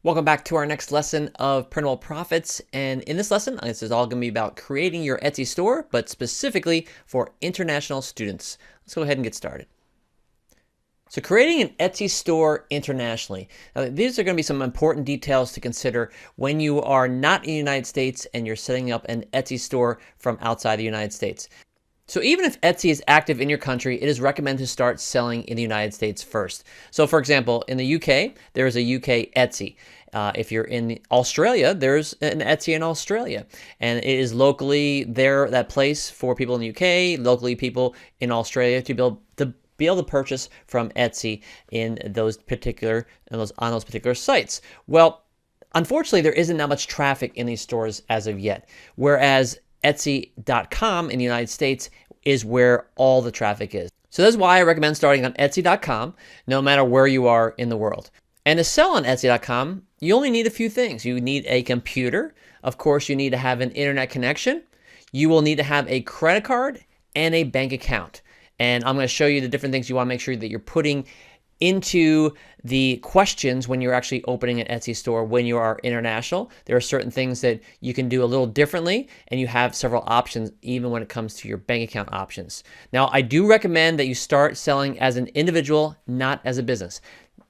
Welcome back to our next lesson of printable profits. And in this lesson, this is all going to be about creating your Etsy store, but specifically for international students. Let's go ahead and get started. So creating an Etsy store internationally. Now, these are going to be some important details to consider when you are not in the United States and you're setting up an Etsy store from outside the United States. So even if Etsy is active in your country, it is recommended to start selling in the United States first. So for example, in the UK, there is a UK Etsy. If you're in Australia, there's an Etsy in Australia. And it is locally there, that place for people in the UK, locally people in Australia to be able to purchase from Etsy in those particular on those particular sites. Well, unfortunately, there isn't that much traffic in these stores as of yet. Whereas Etsy.com in the United States is where all the traffic is. So that's why I recommend starting on Etsy.com no matter where you are in the world. And to sell on Etsy.com, you only need a few things. You need a computer. Of course, you need to have an internet connection. You will need to have a credit card and a bank account. And I'm going to show you the different things you want to make sure that you're putting into the questions when you're actually opening an Etsy store when you are international. There are certain things that you can do a little differently, and you have several options even when it comes to your bank account options. Now, I do recommend that you start selling as an individual, not as a business.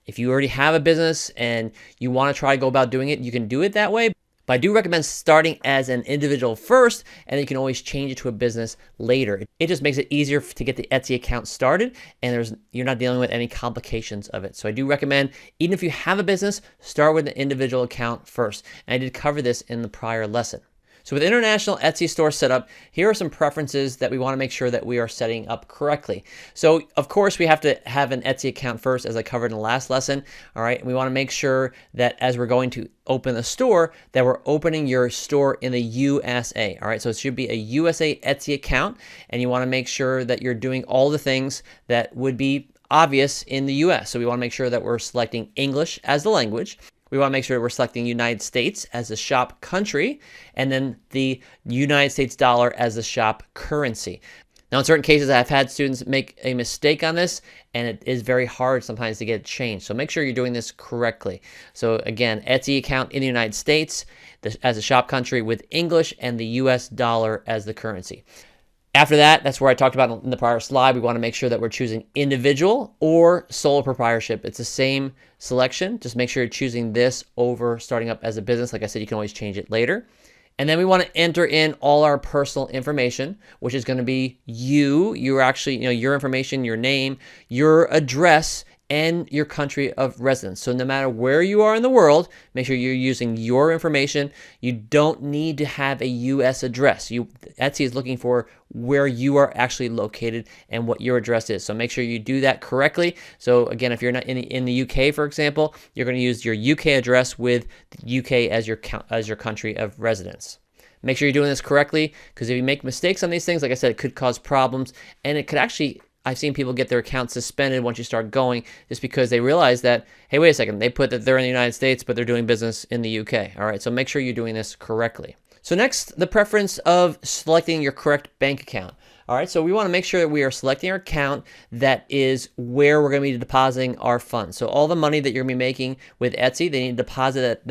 If you already have a business and you want to try to go about doing it, you can do it that way. But I do recommend starting as an individual first, and then you can always change it to a business later. It just makes it easier to get the Etsy account started, and you're not dealing with any complications of it. So I do recommend, even if you have a business, start with an individual account first. And I did cover this in the prior lesson. So with international Etsy store setup, here are some preferences that we want to make sure that we are setting up correctly. So of course we have to have an Etsy account first, as I covered in the last lesson. All right, we want to make sure that as we're going to open a store, that we're opening your store in the USA. All right, so it should be a USA Etsy account, and you want to make sure that you're doing all the things that would be obvious in the US. So we want to make sure that we're selecting English as the language. We want to make sure that we're selecting United States as the shop country, and then the United States dollar as the shop currency. Now, in certain cases, I've had students make a mistake on this, and it is very hard sometimes to get it changed. So make sure you're doing this correctly. So again, Etsy account in the United States as a shop country with English and the US dollar as the currency. After that, that's where I talked about in the prior slide, we want to make sure that we're choosing individual or sole proprietorship. It's the same selection. Just make sure you're choosing this over starting up as a business. Like I said, you can always change it later. And then we want to enter in all our personal information, which is going to be you're actually, your information, your name, your address, and your country of residence. So no matter where you are in the world, make sure you're using your information. You don't need to have a US address. Etsy is looking for where you are actually located and what your address is. So make sure you do that correctly. So again, if you're not in the UK, for example, you're going to use your UK address with the UK as your country of residence. Make sure you're doing this correctly, because if you make mistakes on these things, like I said, it could cause problems, and it could actually, I've seen people get their account suspended once you start going, just because they realize that, hey, wait a second, they put that they're in the United States, but they're doing business in the UK. All right, so make sure you're doing this correctly. So next, the preference of selecting your correct bank account. All right, so we want to make sure that we are selecting our account that is where we're going to be depositing our funds. So all the money that you're going to be making with Etsy, they need to deposit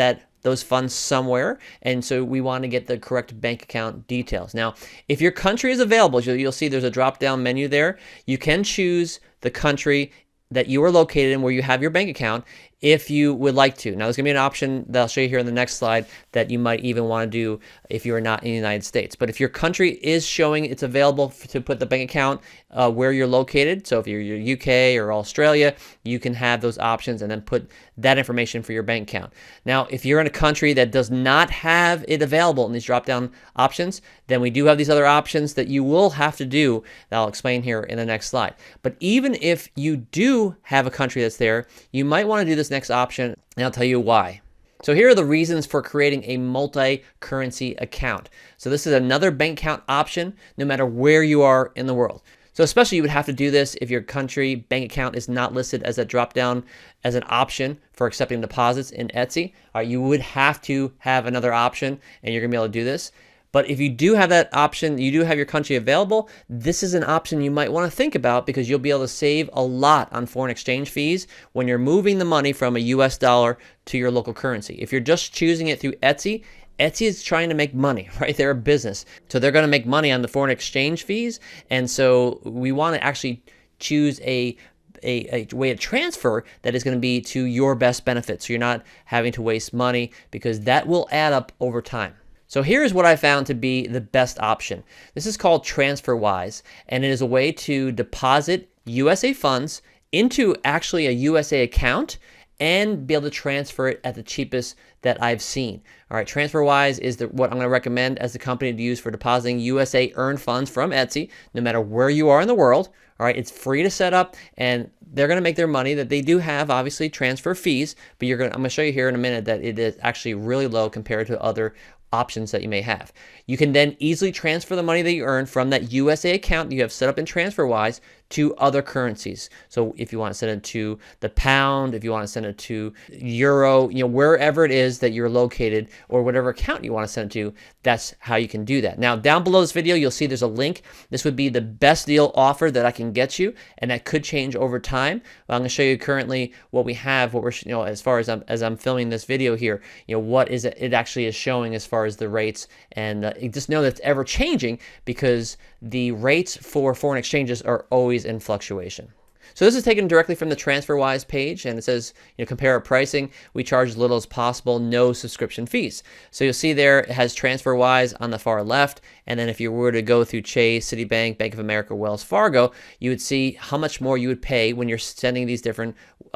those funds somewhere, and so we want to get the correct bank account details. Now, if your country is available, you'll see there's a drop-down menu there. You can choose the country that you are located in where you have your bank account if you would like to. Now, there's going to be an option that I'll show you here in the next slide that you might even want to do if you are not in the United States. But if your country is showing it's available to put the bank account where you're located, so if you're UK or Australia, you can have those options and then put that information for your bank account. Now, if you're in a country that does not have it available in these drop-down options, then we do have these other options that you will have to do that I'll explain here in the next slide. But even if you do have a country that's there, you might want to do this next option, and I'll tell you why. So here are the reasons for creating a multi-currency account. So this is another bank account option no matter where you are in the world. So especially you would have to do this if your country bank account is not listed as a drop-down as an option for accepting deposits in Etsy. You would have to have another option, and you're going to be able to do this. But if you do have that option, you do have your country available, this is an option you might want to think about because you'll be able to save a lot on foreign exchange fees when you're moving the money from a US dollar to your local currency. If you're just choosing it through Etsy, Etsy is trying to make money, right? They're a business. So they're going to make money on the foreign exchange fees. And so we want to actually choose a way of transfer that is going to be to your best benefit. So you're not having to waste money because that will add up over time. So here's what I found to be the best option. This is called TransferWise, and it is a way to deposit USA funds into actually a USA account and be able to transfer it at the cheapest that I've seen. All right, TransferWise is what I'm going to recommend as the company to use for depositing USA earned funds from Etsy, no matter where you are in the world. All right, it's free to set up, and they're going to make their money. That they do have obviously transfer fees, but I'm going to show you here in a minute that it is actually really low compared to other options that you may have. You can then easily transfer the money that you earn from that USA account you have set up in TransferWise to other currencies. So if you want to send it to the pound, if you want to send it to euro, wherever it is that you're located or whatever account you want to send it to, that's how you can do that. Now, down below this video, you'll see there's a link. This would be the best deal offer that I can get you, and that could change over time. But I'm going to show you currently what we have, what we're, as far as I'm filming this video here, what is it actually is showing as far as the rates, and just know that it's ever changing because the rates for foreign exchanges are always in fluctuation. So this is taken directly from the TransferWise page, and it says, compare our pricing. We charge as little as possible, no subscription fees. So you'll see there it has TransferWise on the far left, and then if you were to go through Chase, Citibank, Bank of America, Wells Fargo, you would see how much more you would pay when you're sending these different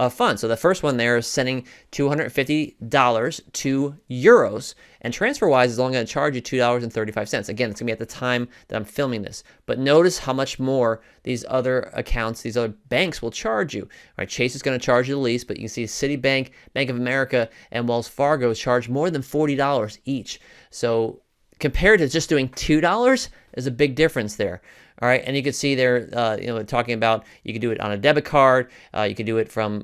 funds. So the first one there is sending $250 to euros, and TransferWise is only going to charge you $2.35. Again, it's going to be at the time that I'm filming this. But notice how much more these other accounts, these other banks will charge you. Right? Chase is going to charge you the least, but you can see Citibank, Bank of America, and Wells Fargo charge more than $40 each. So compared to just doing $2, there's a big difference there. All right, and you can see there, talking about you can do it on a debit card, you can do it from,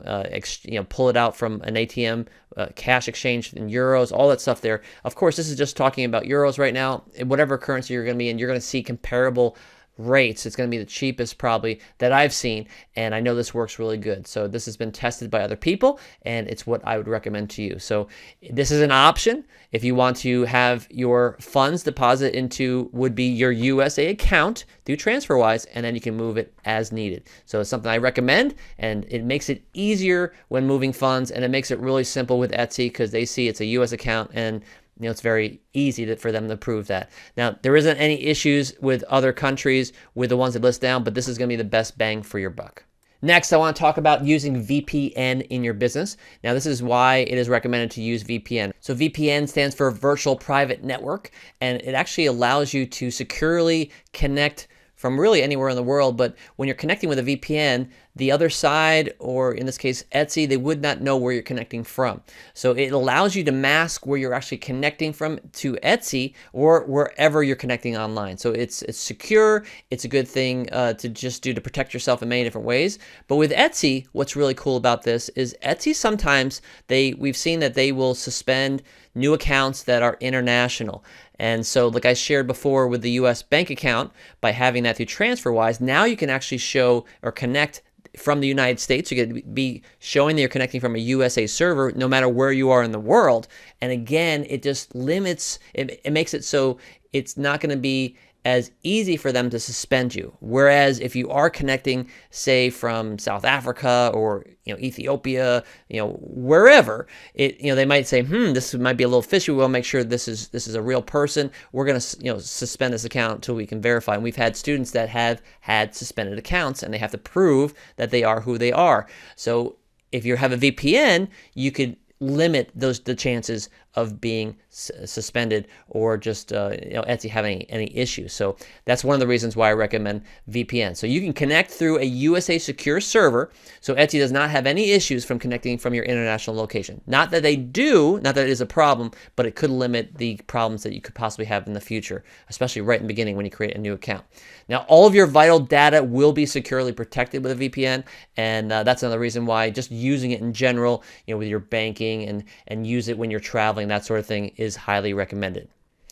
pull it out from an ATM, cash exchange in euros, all that stuff there. Of course, this is just talking about euros right now. In whatever currency you're going to be in, you're going to see comparable rates. It's going to be the cheapest probably that I've seen, and I know this works really good. So this has been tested by other people, and it's what I would recommend to you. So this is an option if you want to have your funds deposit into would be your USA account through TransferWise, and then you can move it as needed. So it's something I recommend, and it makes it easier when moving funds, and it makes it really simple with Etsy because they see it's a US account, and it's very easy for them to prove that. Now, there isn't any issues with other countries with the ones that list down, but this is going to be the best bang for your buck. Next, I want to talk about using VPN in your business. Now, this is why it is recommended to use VPN. So VPN stands for Virtual Private Network, and it actually allows you to securely connect from really anywhere in the world. But when you're connecting with a VPN, the other side, or in this case Etsy, they would not know where you're connecting from. So it allows you to mask where you're actually connecting from to Etsy or wherever you're connecting online. So it's secure. It's a good thing to just do to protect yourself in many different ways. But with Etsy, what's really cool about this is Etsy sometimes we've seen that they will suspend new accounts that are international. And so like I shared before with the US bank account, by having that through TransferWise, now you can actually show or connect from the United States. You could be showing that you're connecting from a USA server no matter where you are in the world. And again, it just limits, it makes it so it's not going to be as easy for them to suspend you. Whereas if you are connecting, say, from South Africa or Ethiopia, wherever, they might say, this might be a little fishy. We'll make sure this is a real person. We're going to suspend this account until we can verify. And we've had students that have had suspended accounts, and they have to prove that they are who they are. So if you have a VPN, you could limit the chances of being suspended or just Etsy having any issues. So that's one of the reasons why I recommend VPN. So you can connect through a USA secure server, so Etsy does not have any issues from connecting from your international location. Not that they do, not that it is a problem, but it could limit the problems that you could possibly have in the future, especially right in the beginning when you create a new account. Now, all of your vital data will be securely protected with a VPN, and that's another reason why just using it in general, with your banking and use it when you're traveling, that sort of thing, is highly recommended.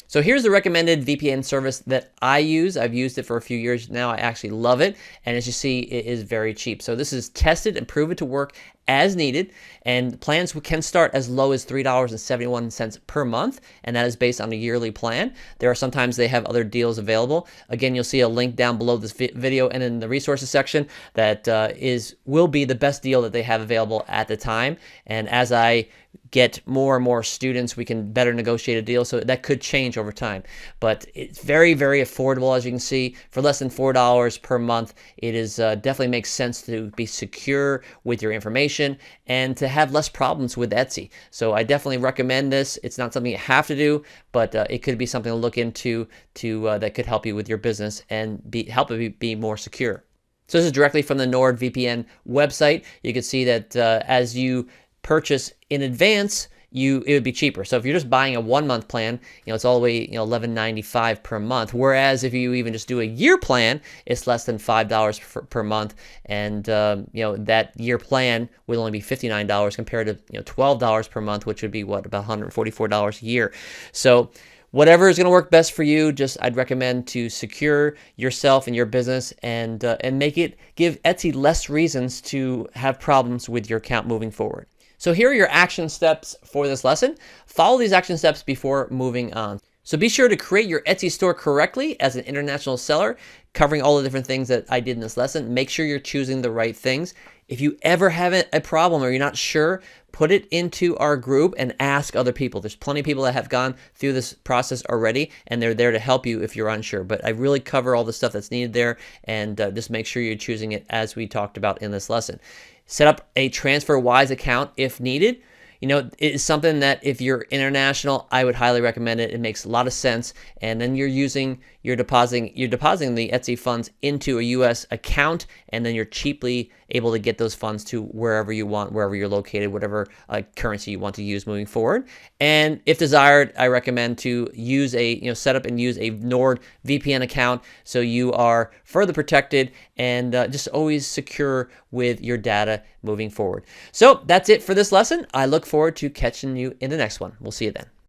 So here's the recommended VPN service that I use. I've used it for a few years now. I actually love it. And as you see, it is very cheap. So this is tested and proven to work as needed. And plans can start as low as $3.71 per month. And that is based on a yearly plan. There are sometimes they have other deals available. Again, you'll see a link down below this video and in the resources section that will be the best deal that they have available at the time. And as I get more and more students, we can better negotiate a deal, so that could change over time. But it's very, very affordable, as you can see. For less than $4 per month, it is definitely makes sense to be secure with your information and to have less problems with Etsy. So I definitely recommend this. It's not something you have to do, but it could be something to look into that could help you with your business and help it be more secure. So this is directly from the NordVPN website. You can see that as you purchase in advance, it would be cheaper. So if you're just buying a 1-month plan, it's all the way $11.95 per month. Whereas if you even just do a year plan, it's less than $5 per month, and that year plan will only be $59 compared to $12 per month, which would be about $144 a year. So whatever is going to work best for you, I'd recommend to secure yourself and your business and give Etsy less reasons to have problems with your account moving forward. So here are your action steps for this lesson. Follow these action steps before moving on. So be sure to create your Etsy store correctly as an international seller, covering all the different things that I did in this lesson. Make sure you're choosing the right things. If you ever have a problem or you're not sure, put it into our group and ask other people. There's plenty of people that have gone through this process already, and they're there to help you if you're unsure. But I really cover all the stuff that's needed there, and just make sure you're choosing it as we talked about in this lesson. Set up a TransferWise account if needed. It is something that if you're international, I would highly recommend it. It makes a lot of sense. And then you're depositing the Etsy funds into a US account, and then you're cheaply able to get those funds to wherever you want, wherever you're located, whatever currency you want to use moving forward. And if desired, I recommend to set up and use a NordVPN account so you are further protected and just always secure with your data moving forward. So that's it for this lesson. I look forward to catching you in the next one. We'll see you then.